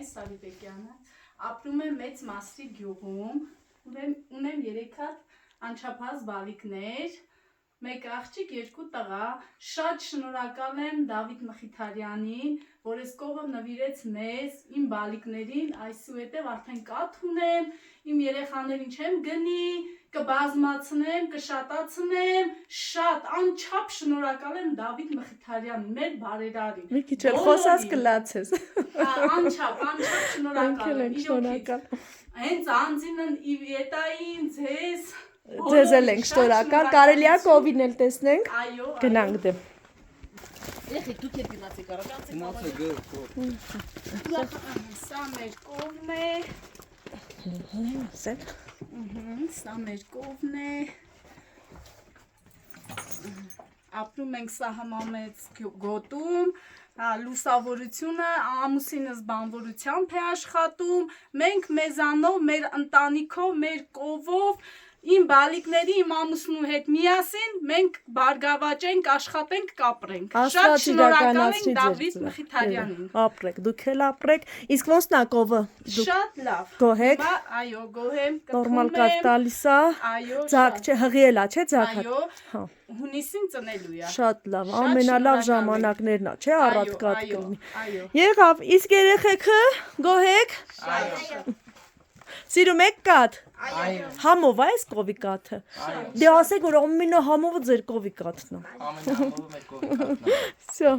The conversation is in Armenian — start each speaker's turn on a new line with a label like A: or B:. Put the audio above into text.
A: Սարիբեկյանը ապրում եմ Մեծ Մասրի գյուղում, ունեմ 3 հատ անչափահաս բալիկներ, 1 աղջիկ, 2 տղա, շատ շնորհակալ եմ Դավիթ Մխիթարյանին, որ այս կովը նվիրեց մեզ, իմ բալիկներին, այսուհետև արդեն կաթ ունեմ, իմ երեխաներին չեմ գնի, կբազմացնեմ, կշատացնեմ, շատ անչափ շնորհակալ եմ Դավիթ Մխիթարյանին, մեր բարերարին։
B: Մի քիչ էլ խոսած կլացես։
A: Անչափ շնորհակալ եմ, իրոքից։ Հենց անձինն Իվետային, ձեզ
B: Ձեզ էլ ենք շնորհակալ, կարելի է կովին էլ տեսնենք։
A: Այո,
B: գնանք դեմ։
A: Եղեք դուք եք գնացեք առաջ, սա մեր կովն է։ Սա մեր կովն է։ Ապրում ենք Սահամամեծ գոտում, լուսավորությունը ամուսինս բանվորությամբ է աշխատում, մենք մեզանով, մեր ընտանիքով, մեր կովով, իմ բալիկների, իմ ամուսնու հետ միասին մենք բարգավաճենք, աշխատենք, կապրենք։ Շատ շնորհակալ ենք Դավիթ Մխիթարյանին։
B: Ապրեք, դուք էլ ապրեք, իսկ ոնց նա կովը։
A: Շատ լավ։
B: Գոհեք։
A: Այո, գոհեմ,
B: նորմալ կաթ տալիս է։
A: Այո,
B: ձակ չէ, հղիելա չէ ձակը։
A: Այո, հունիսին ծնելու է։
B: Շատ լավ, ամենալավ ժամանակներն է, չէ, առատ կաթ
A: այո,
B: կլինի։
A: այո։
B: Եղավ, իսկ երեխեքը գոհեք։ Սիրում եք կաթ։
C: Այո։
B: Համով է այս կովի կաթը։ Դե ասեք, որ ամենահամովը ձեր կովի կաթն է։
C: Ամենահամովը մեր կովի կաթն է։
B: Всё